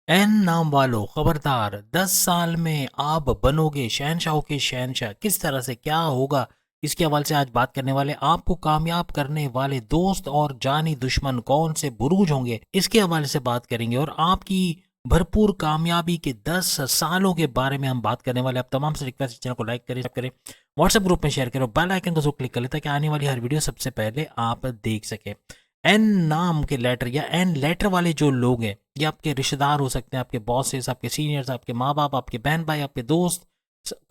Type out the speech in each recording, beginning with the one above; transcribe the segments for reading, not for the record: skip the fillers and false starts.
N नाम वालों खबरदार, 10 साल में आप बनोगे शहनशाहों के शहनशाह। किस तरह से क्या होगा, इसके हवाले से आज बात करने वाले। आपको कामयाब करने वाले दोस्त और जानी दुश्मन कौन से बुरूज होंगे, इसके हवाले से बात करेंगे। और आपकी भरपूर कामयाबी के 10 सालों के बारे में हम बात करने वाले। आप तमाम से रिक्वेस्ट, चैनल को लाइक करें, सब्सक्राइब करें, व्हाट्सएप ग्रुप में शेयर करें, बेल आइकन को जरूर क्लिक कर लें ताकि आने वाली हर वीडियो सबसे पहले आप देख सकें। एन नाम के लेटर या एन लेटर वाले जो लोग हैं, ये आपके रिश्तेदार हो सकते हैं, आपके बॉसेस, आपके सीनियर्स, आपके माँ बाप, आपके बहन भाई, आपके दोस्त,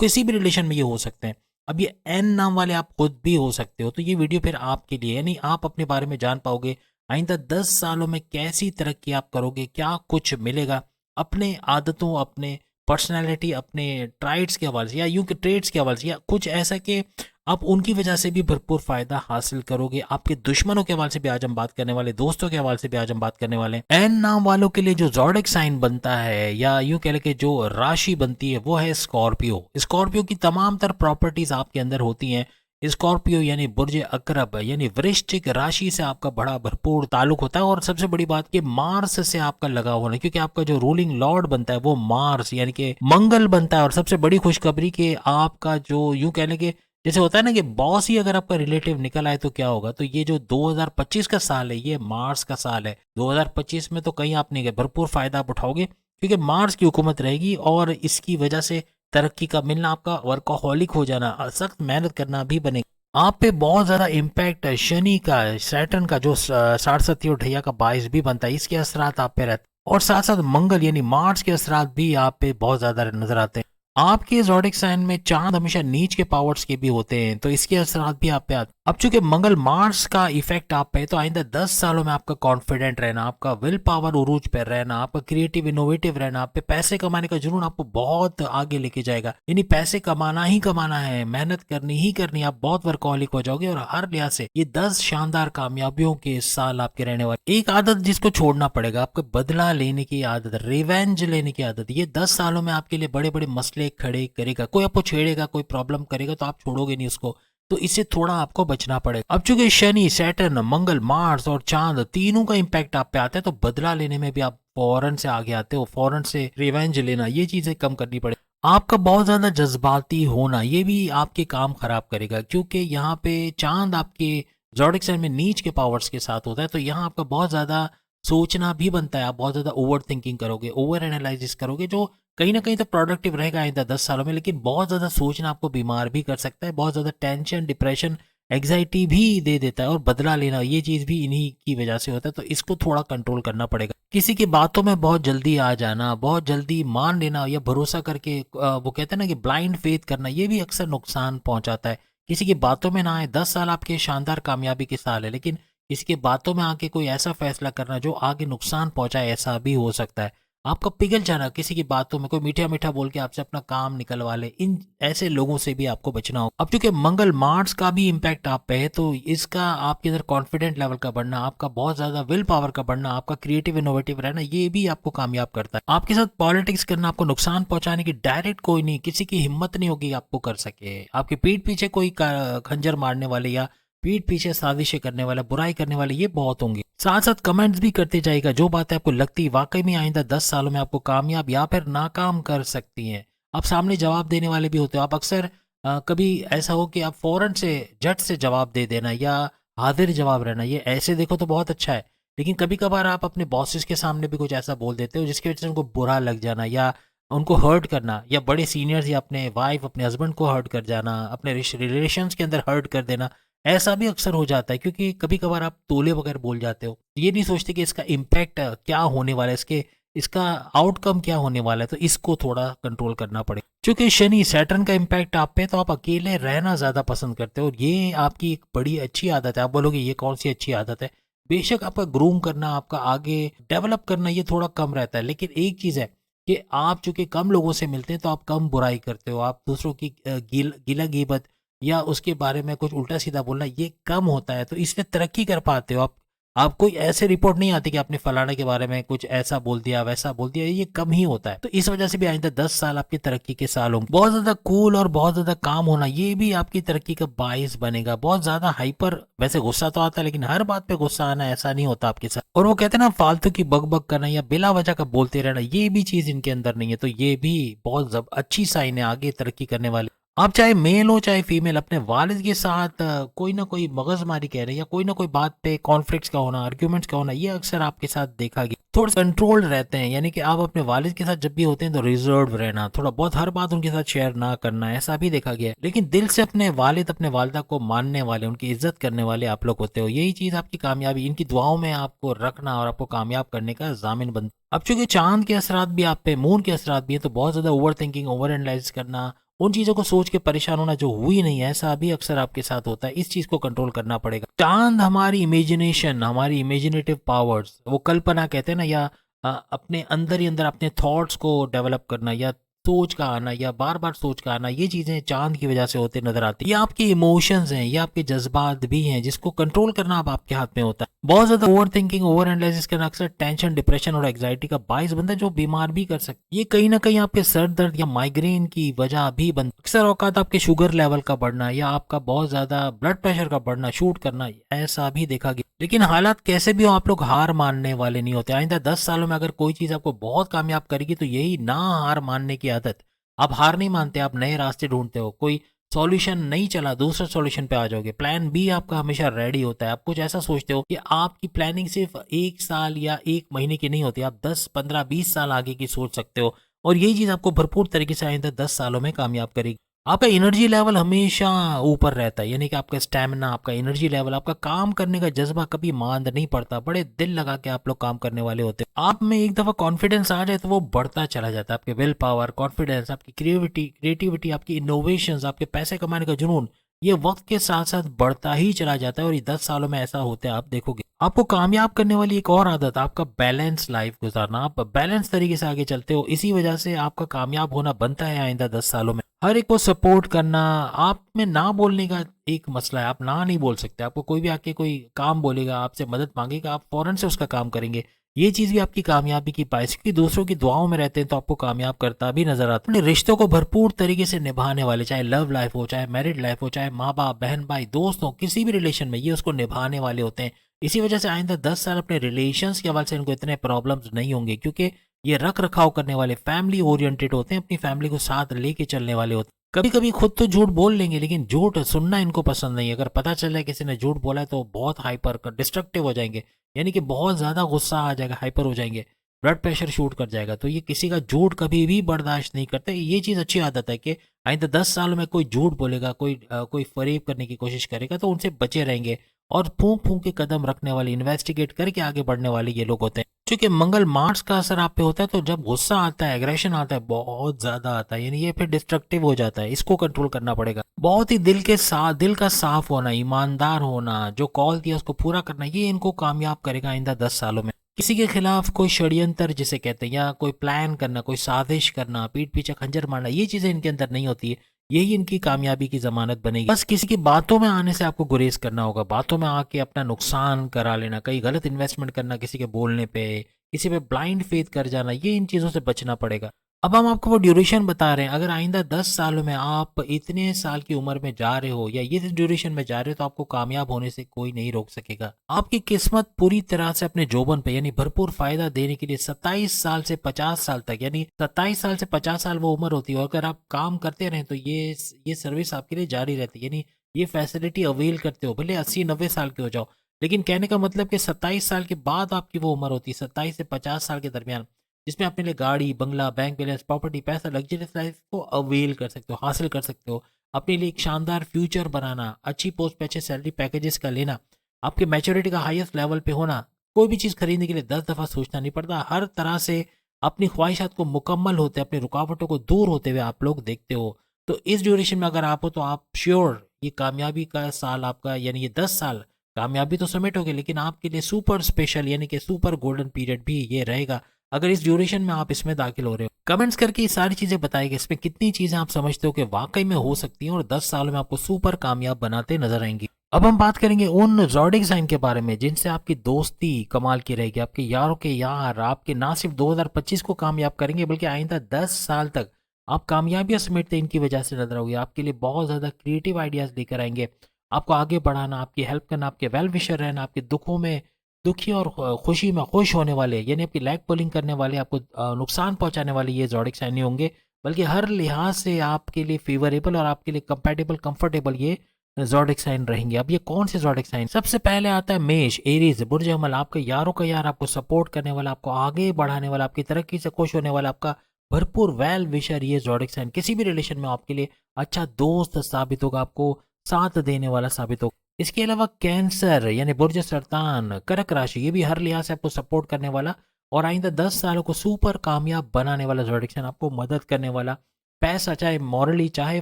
किसी भी रिलेशन में ये हो सकते हैं। अब ये एन नाम वाले आप खुद भी हो सकते हो, तो ये वीडियो फिर आपके लिए, यानी आप अपने बारे में जान पाओगे आइंदा 10 सालों में कैसी तरक्की आप करोगे, क्या कुछ मिलेगा अपने आदतों, अपने पर्सनैलिटी, अपने ट्राइट्स के हवाले से, या यूं के ट्रेड्स के हवाले से, या कुछ ऐसा कि आप उनकी वजह से भी भरपूर फायदा हासिल करोगे। आपके दुश्मनों के हवाले से भी आज हम बात करने वाले, दोस्तों के हवाले से भी आज हम बात करने वाले हैं। एन नाम वालों के लिए जो ज़ोडिक साइन बनता है, या यूं कह लें कि जो राशि बनती है, वो है स्कॉर्पियो। स्कॉर्पियो की तमाम तर प्रॉपर्टीज आपके अंदर होती हैं। स्कॉर्पियो यानी बुर्ज अकरब यानी वृश्चिक राशि से आपका बड़ा भरपूर ताल्लुक होता है। और सबसे बड़ी बात कि मार्स से आपका लगा होना, क्योंकि आपका जो रूलिंग लॉर्ड बनता है वो मार्स यानी कि मंगल बनता है। और सबसे बड़ी खुशखबरी कि आपका जो यूं कह लें कि जैसे होता है ना कि बॉस ही अगर आपका रिलेटिव निकल आए तो क्या होगा। तो ये जो 2025 का साल है, ये मार्स का साल है। 2025 में तो कहीं आप नहीं गए, भरपूर फायदा आप उठाओगे, क्योंकि मार्स की हुकूमत रहेगी। और इसकी वजह से तरक्की का मिलना, आपका वर्कोहॉलिक हो जाना, सख्त मेहनत करना भी बनेगा। आप पे बहुत ज़्यादा इम्पैक्ट शनि का, सैटर्न का जो साढ़े ढैया का बाइस भी बनता है, इसके असरात आप पे रहते हैं। और साथ साथ मंगल यानी मार्स के असरात भी आप पे बहुत ज़्यादा नजर आते हैं। आपके ज़ोडिक साइन में चांद हमेशा नीच के पावर्स के भी होते हैं, तो इसके असरात भी आप पे आते हैं। अब चूंकि मंगल मार्स का इफेक्ट आप पे है, तो आइंदा 10 सालों में आपका कॉन्फिडेंट रहना, आपका विल पावर उरूज पर रहना, आपका क्रिएटिव इनोवेटिव रहना, आप पे पैसे कमाने का जुनून आपको बहुत आगे लेके जाएगा। यानी पैसे कमाना ही कमाना है, मेहनत करनी ही करनी, आप बहुत वर्कहॉलिक हो जाओगे। और हर लिहाज से ये 10 शानदार कामयाबियों के साल आपके रहने वाले। एक आदत जिसको छोड़ना पड़ेगा, आपको बदला लेने की आदत, रिवेंज लेने की आदत, ये 10 सालों में आपके लिए बड़े बड़े मसले खड़े करेगा। कोई आपको छेड़ेगा, कोई प्रॉब्लम करेगा, तो आप छोड़ोगे नहीं उसको, तो इससे थोड़ा आपको बचना पड़ेगा। अब चूंकि शनि, सैटर्न, मंगल, मार्स और चांद तीनों का इंपैक्ट आप पे आता है, तो बदला लेने में भी आप फौरन से आगे आते हो। फौरन से रिवेंज लेना, ये चीजें कम करनी पड़े। आपका बहुत ज्यादा जज्बाती होना, ये भी आपके काम खराब करेगा, क्योंकि यहाँ पे चांद आपके ज़ोडिक साइन में नीच के पावर्स के साथ होता है। तो यहाँ आपका बहुत ज्यादा सोचना भी बनता है। आप बहुत ज्यादा ओवर थिंकिंग करोगे, ओवर एनालिसिस करोगे, जो कहीं ना कहीं तो प्रोडक्टिव रहेगा आइंदा 10 सालों में। लेकिन बहुत ज़्यादा सोचना आपको बीमार भी कर सकता है, बहुत ज़्यादा टेंशन, डिप्रेशन, एग्जाइटी भी दे देता है। और बदला लेना, ये चीज़ भी इन्हीं की वजह से होता है, तो इसको थोड़ा कंट्रोल करना पड़ेगा। किसी की बातों में बहुत जल्दी आ जाना, बहुत जल्दी मान लेना, या भरोसा करके वो कहते हैं ना कि ब्लाइंड फेथ करना, ये भी अक्सर नुकसान पहुंचाता है। किसी की बातों में ना आए। 10 साल आपके शानदार कामयाबी के साल है, लेकिन किसी की बातों में आके कोई ऐसा फैसला करना जो आगे नुकसान पहुंचाए, ऐसा भी हो सकता है। आपका पिघल जाना, किसी की बातों में कोई मीठा मीठा बोल के आपसे अपना काम निकलवा ले, इन ऐसे लोगों से भी आपको बचना हो। अब चूंकि मंगल मार्स का भी इम्पैक्ट आप पे है, तो इसका आपके अंदर कॉन्फिडेंट लेवल का बढ़ना, आपका बहुत ज्यादा विल पावर का बढ़ना, आपका क्रिएटिव इनोवेटिव रहना, ये भी आपको कामयाब करता है। आपके साथ पॉलिटिक्स करना, आपको नुकसान पहुंचाने की डायरेक्ट कोई नहीं, किसी की हिम्मत नहीं होगी आपको कर सके। आपकी पीठ पीछे कोई खंजर मारने वाले, या पीठ पीछे साजिशें करने वाला, बुराई करने वाले, ये बहुत होंगे। साथ साथ कमेंट्स भी करते जाएगा, जो बातें आपको लगती वाकई में आइंदा 10 सालों में आपको कामयाब या फिर नाकाम कर सकती हैं। आप सामने जवाब देने वाले भी होते हो। आप अक्सर कभी ऐसा हो कि आप फौरन से झट से जवाब दे देना, या हाजिर जवाब रहना, ये ऐसे देखो तो बहुत अच्छा है। लेकिन कभी कभार आप अपने बॉसेस के सामने भी कुछ ऐसा बोल देते हो जिसकी वजह से उनको बुरा लग जाना, या उनको हर्ट करना, या बड़े सीनियर्स या अपने वाइफ, अपने हस्बैंड को हर्ट कर जाना, अपने रिलेशंस के अंदर हर्ट कर देना, ऐसा भी अक्सर हो जाता है। क्योंकि कभी कभार आप तोले वगैरह बोल जाते हो, ये नहीं सोचते कि इसका इम्पैक्ट क्या होने वाला है, इसका आउटकम क्या होने वाला है, तो इसको थोड़ा कंट्रोल करना पड़ेगा। क्योंकि शनि, सैटर्न का इम्पैक्ट आप पे, तो आप अकेले रहना ज्यादा पसंद करते हो, और ये आपकी एक बड़ी अच्छी आदत है। आप बोलोगे ये कौन सी अच्छी आदत है। बेशक आपका ग्रूम करना, आपका आगे डेवलप करना, ये थोड़ा कम रहता है। लेकिन एक चीज है कि आप चूंकि कम लोगों से मिलते हैं, तो आप कम बुराई करते हो, आप दूसरों की गिला गिबत या उसके बारे में कुछ उल्टा सीधा बोलना, ये कम होता है, तो इसमें तरक्की कर पाते हो आप। आपको ऐसे रिपोर्ट नहीं आती कि आपने फलाने के बारे में कुछ ऐसा बोल दिया वैसा बोल दिया, ये कम ही होता है। तो इस वजह से भी आइंदा 10 साल आपकी तरक्की के साल होंगे। बहुत ज्यादा कूल और बहुत ज्यादा काम होना ये भी आपकी तरक्की का बाइस बनेगा। बहुत ज्यादा हाइपर, वैसे गुस्सा तो आता है लेकिन हर बात पे गुस्सा आना ऐसा नहीं होता आपके साथ। और वो कहते हैं ना, फालतू की बक बक करना या बिला वजह का बोलते रहना, ये भी चीज इनके अंदर नहीं है। तो ये भी बहुत अच्छी साइन है आगे तरक्की करने वाले। आप चाहे मेल हो चाहे फीमेल, अपने वालिद के साथ कोई ना कोई मगजमारी कह रहे हैं या कोई ना कोई बात पे कॉन्फ्लिक्ट्स का होना, आर्ग्यूमेंट्स का होना, ये अक्सर आपके साथ देखा गया। थोड़ा कंट्रोल्ड रहते हैं, यानी कि आप अपने वालिद के साथ जब भी होते हैं तो रिजर्व रहना, थोड़ा बहुत हर बात उनके साथ शेयर ना करना, ऐसा भी देखा गया है। लेकिन दिल से अपने वालिद अपने वालिदा को मानने वाले, उनकी इज्जत करने वाले आप लोग होते हो। यही चीज आपकी कामयाबी, इनकी दुआओं में आपको रखना और आपको कामयाब करने का जामिन बनता। अब चूंकि चांद के असरात भी आप पे, मून के असरात भी है, तो बहुत ज्यादा ओवर थिंकिंग, ओवर एनालाइज करना, उन चीजों को सोच के परेशान होना जो हुई नहीं है, ऐसा भी अक्सर आपके साथ होता है। इस चीज को कंट्रोल करना पड़ेगा। चांद हमारी इमेजिनेशन, हमारी इमेजिनेटिव पावर्स, वो कल्पना कहते हैं ना, या अपने अंदर ही अंदर अपने थॉट्स को डेवलप करना, या सोच का आना, या बार बार सोच का आना, ये चीजें चांद की वजह से होते नजर आती है। ये आपके इमोशंस हैं, ये आपके जज्बात भी हैं, जिसको कंट्रोल करना अब आपके हाथ में होता है। बहुत ज्यादा ओवर थिंकिंग, ओवर एनालिसिस करना अक्सर टेंशन, डिप्रेशन और एग्जाइटी का बाइस बनता है, जो बीमार भी कर सकता है। ये कहीं ना कहीं आपके सर दर्द या माइग्रेन की वजह भी बनता है। अक्सर औकात आपके शुगर लेवल का बढ़ना या आपका बहुत ज्यादा ब्लड प्रेशर का बढ़ना, शूट करना, ऐसा भी देखा गया। लेकिन हालात कैसे भी हो, आप लोग हार मानने वाले नहीं होते। आइंदा 10 सालों में अगर कोई चीज आपको बहुत कामयाब करेगी तो यही ना हार मानने की आदत। आप हार नहीं मानते, आप नए रास्ते ढूंढते हो। कोई सॉल्यूशन नहीं चला, दूसरे सॉल्यूशन पे आ जाओगे। प्लान बी आपका हमेशा रेडी होता है। आप कुछ ऐसा सोचते हो कि आपकी प्लानिंग सिर्फ 1 साल या 1 महीने की नहीं होती, आप 10 15 20 साल आगे की सोच सकते हो। और यही चीज आपको भरपूर तरीके से आइंदा 10 सालों में कामयाब करेगी। आपका एनर्जी लेवल हमेशा ऊपर रहता है, यानी कि आपका स्टैमिना, आपका एनर्जी लेवल, आपका काम करने का जज्बा कभी मांद नहीं पड़ता। बड़े दिल लगा के आप लोग काम करने वाले होते हैं। आप में एक दफा कॉन्फिडेंस आ जाए तो वो बढ़ता चला जाता है। आपके विल पावर, कॉन्फिडेंस, आपकी क्रिएटिविटी, आपकी इनोवेशन, आपके पैसे कमाने का जुनून, ये वक्त के साथ साथ बढ़ता ही चला जाता है। और ये 10 सालों में ऐसा होता है, आप देखोगे। आपको कामयाब करने वाली एक और आदत, आपका बैलेंस लाइफ गुजारना। आप बैलेंस तरीके से आगे चलते हो, इसी वजह से आपका कामयाब होना बनता है आइंदा 10 सालों में। हर एक को सपोर्ट करना, आप में ना बोलने का एक मसला है। आप ना नहीं बोल सकते। आपको कोई भी आके कोई काम बोलेगा, आपसे मदद मांगेगा, आप फौरन से उसका काम करेंगे। ये चीज भी आपकी कामयाबी की पाइस, क्योंकि दूसरों की दुआओं में रहते हैं तो आपको कामयाब करता भी नजर आता है। अपने रिश्तों को भरपूर तरीके से निभाने वाले, चाहे लव लाइफ हो, चाहे मैरिड लाइफ हो, चाहे माँ बाप, बहन भाई, दोस्त हो, किसी भी रिलेशन में, ये उसको निभाने वाले होते हैं। इसी वजह से आइंदा 10 साल अपने रिलेशंस के हवाले से इनको इतने प्रॉब्लम्स नहीं होंगे, क्योंकि ये रख रखाव करने वाले, फैमिली ओरिएंटेड होते हैं, अपनी फैमिली को साथ लेके चलने वाले होते हैं। कभी कभी खुद तो झूठ बोल लेंगे, लेकिन झूठ सुनना इनको पसंद नहीं है। अगर पता चल जाए किसी ने झूठ बोला है तो बहुत हाइपर डिस्ट्रक्टिव हो जाएंगे, यानी कि बहुत ज्यादा गुस्सा आ जाएगा, हाइपर हो जाएंगे, ब्लड प्रेशर शूट कर जाएगा। तो ये किसी का झूठ कभी भी बर्दाश्त नहीं करते। ये चीज अच्छी आदत है कि आइंदा 10 सालों में कोई झूठ बोलेगा, कोई फरेब करने की कोशिश करेगा तो उनसे बचे रहेंगे। और फूंक फूंक के कदम रखने वाले, इन्वेस्टिगेट करके आगे बढ़ने वाले ये लोग होते हैं। क्योंकि मंगल मार्स का असर आप पे होता है, तो जब गुस्सा आता है, एग्रेशन आता है, बहुत ज्यादा आता है, यानी ये फिर डिस्ट्रक्टिव हो जाता है। इसको कंट्रोल करना पड़ेगा। बहुत ही दिल के साथ, दिल का साफ होना, ईमानदार होना, जो कॉल दिया उसको पूरा करना, ये इनको कामयाब करेगा आइंदा 10 सालों में। किसी के खिलाफ कोई षड्यंत्र जिसे कहते हैं, या कोई प्लान करना, कोई साजिश करना, पीठ पीछे खंजर मारना, ये चीजें इनके अंदर नहीं होती है। यही इनकी कामयाबी की जमानत बनेगी। बस किसी की बातों में आने से आपको गुरेज करना होगा। बातों में आके अपना नुकसान करा लेना, कहीं गलत इन्वेस्टमेंट करना, किसी के बोलने पे, किसी पे ब्लाइंड फेथ कर जाना, ये इन चीजों से बचना पड़ेगा। अब हम आपको वो ड्यूरेशन बता रहे हैं। अगर आइंदा 10 सालों में आप इतने साल की उम्र में जा रहे हो या ये ड्यूरेशन में जा रहे हो, तो आपको कामयाब होने से कोई नहीं रोक सकेगा। आपकी किस्मत पूरी तरह से अपने जोबन पे, यानी भरपूर फायदा देने के लिए 27 साल से 50 साल तक, यानी 27 साल से 50 साल वो उम्र होती है। और अगर आप काम करते रहें तो ये सर्विस आपके लिए जारी रहती है, यानी ये फैसिलिटी अवेल करते हो, भले 80-90 साल के हो जाओ। लेकिन कहने का मतलब कि 27 साल के बाद आपकी वो उम्र होती है, 27 से 50 साल के दरमियान, जिसमें अपने लिए गाड़ी, बंगला, बैंक बैलेंस, प्रॉपर्टी, पैसा, लग्जरियस लाइफ को अवेल कर सकते हो, हासिल कर सकते हो। अपने लिए एक शानदार फ्यूचर बनाना, अच्छी पोस्ट पे अच्छे सैलरी पैकेजेस का लेना, आपके मैच्योरिटी का हाईएस्ट लेवल पे होना, कोई भी चीज़ खरीदने के लिए 10 दफ़ा सोचना नहीं पड़ता। हर तरह से अपनी ख्वाहिशात को मुकम्मल होते, अपनी रुकावटों को दूर होते हुए आप लोग देखते हो। तो इस ड्यूरेशन में अगर आप हो तो आप श्योर ये कामयाबी का साल आपका, यानी ये 10 साल कामयाबी तो समेटोगे, लेकिन आपके लिए सुपर स्पेशल, यानी कि सुपर गोल्डन पीरियड भी ये रहेगा, अगर इस ड्यूरेशन में आप इसमें दाखिल हो रहे हो। कमेंट्स करके ये सारी चीजें बताइए, इसमें कितनी चीजें आप समझते हो कि वाकई में हो सकती हैं और 10 सालों में आपको सुपर कामयाब बनाते नजर आएंगी। अब हम बात करेंगे उन ज़ोडिएक साइन के बारे में जिनसे आपकी दोस्ती कमाल की रहेगी, आपके यारों के यार आपके ना सिर्फ 2025 को कामयाब करेंगे बल्कि आइंदा 10 साल तक आप कामयाबियां समेटते इनकी वजह से नजर आओगे। आपके लिए बहुत ज़्यादा क्रिएटिव आइडियाज़ लेकर आएंगे, आपको आगे बढ़ाना, आपकी हेल्प करना, आपके वेल विशर रहना, आपके दुखों में दुखी और खुशी में खुश होने वाले, यानी आपकी लैग पुलिंग करने वाले, आपको नुकसान पहुंचाने वाले ये ज़ोडिएक साइन नहीं होंगे, बल्कि हर लिहाज से आपके लिए फेवरेबल और आपके लिए कंपेटेबल कंफर्टेबल ये ज़ोडिएक साइन रहेंगे। अब ये कौन से ज़ोडिएक साइन? सबसे पहले आता है मेष, एरीज, बुर्ज अमल, आपके यारों का यार, आपको सपोर्ट करने वाला, आपको आगे बढ़ाने वाला, आपकी तरक्की से खुश होने वाला, आपका भरपूर वेल विशर ये ज़ोडिएक साइन किसी भी रिलेशन में आपके लिए अच्छा दोस्त साबित होगा, आपको साथ देने वाला साबित होगा। इसके अलावा कैंसर यानी बुर्ज सरतान, कर्क राशि, ये भी हर लिहाज से आपको सपोर्ट करने वाला और आइंदा 10 सालों को सुपर कामयाब बनाने वाला ज़ोडिएक साइन, आपको मदद करने वाला, पैसा चाहे मॉरली चाहे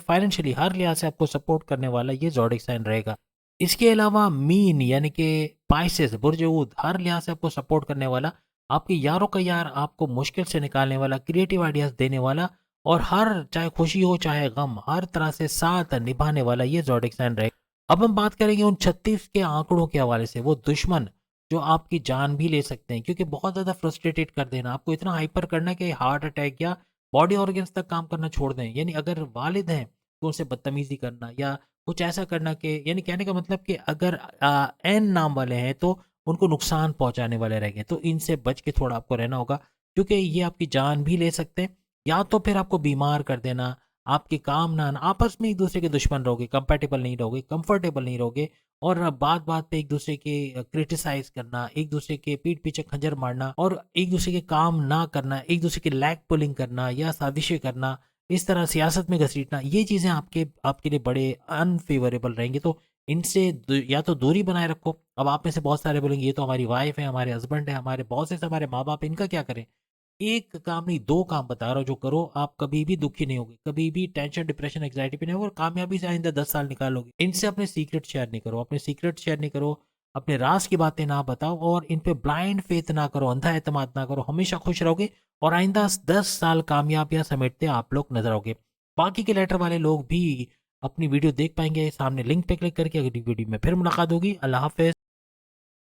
फाइनेंशियली हर लिहाज से आपको सपोर्ट करने वाला ये ज़ोडिएक साइन रहेगा। इसके अलावा मीन यानी कि पाइसेस, बुर्ज ऊद, हर लिहाज से आपको सपोर्ट करने वाला, आपके यारों का यार, आपको मुश्किल से निकालने वाला, क्रिएटिव आइडियाज देने वाला और हर चाहे खुशी हो चाहे गम हर तरह से साथ निभाने वाला ये ज़ोडिएक साइन रहेगा। अब हम बात करेंगे उन 36 के आंकड़ों के हवाले से, वो दुश्मन जो आपकी जान भी ले सकते हैं, क्योंकि बहुत ज़्यादा फ्रस्ट्रेटेड कर देना, आपको इतना हाइपर करना कि हार्ट अटैक या बॉडी ऑर्गन्स तक काम करना छोड़ दें। यानी अगर वालिद हैं तो उनसे बदतमीजी करना या कुछ ऐसा करना कि, यानी कहने का मतलब कि अगर एन नाम वाले हैं तो उनको नुकसान पहुंचाने वाले रहेंगे, तो इनसे बच के थोड़ा आपको रहना होगा, क्योंकि ये आपकी जान भी ले सकते हैं या तो फिर आपको बीमार कर देना, आपके काम ना आना, आपस में एक दूसरे के दुश्मन रहोगे, कंपेटेबल नहीं रहोगे, कंफर्टेबल नहीं रहोगे और बात बात पे एक दूसरे के क्रिटिसाइज करना, एक दूसरे के पीठ पीछे खंजर मारना और एक दूसरे के काम ना करना, एक दूसरे की लैग पुलिंग करना या साजिशें करना, इस तरह सियासत में घसीटना, ये चीज़ें आपके आपके लिए बड़े अनफेवरेबल रहेंगी। तो इनसे या तो दूरी बनाए रखो। अब आप में से बहुत सारे बोलेंगे ये तो हमारी वाइफ है, हमारे हस्बैंड है, हमारे बॉसेस, हमारे माँ बाप, इनका क्या करें? एक काम नहीं, 2 काम बता रहा हूँ जो करो, आप कभी भी दुखी नहीं होगे, कभी भी टेंशन, डिप्रेशन, एंग्जायटी पे नहीं होगे और कामयाबी से आइंदा 10 साल निकालोगे। इनसे अपने सीक्रेट शेयर नहीं करो, अपने सीक्रेट शेयर नहीं करो, अपने राज़ की बातें ना बताओ और इन पे ब्लाइंड फेथ ना करो, अंधा एतमाद ना करो, हमेशा खुश रहोगे और आइंदा 10 साल कामयाबियाँ समेटते आप लोग नज़र आओगे। बाकी के लेटर वाले लोग भी अपनी वीडियो देख पाएँगे, सामने लिंक पे क्लिक करके। अगली वीडियो में फिर मुलाकात होगी। अल्लाह हाफ़िज़।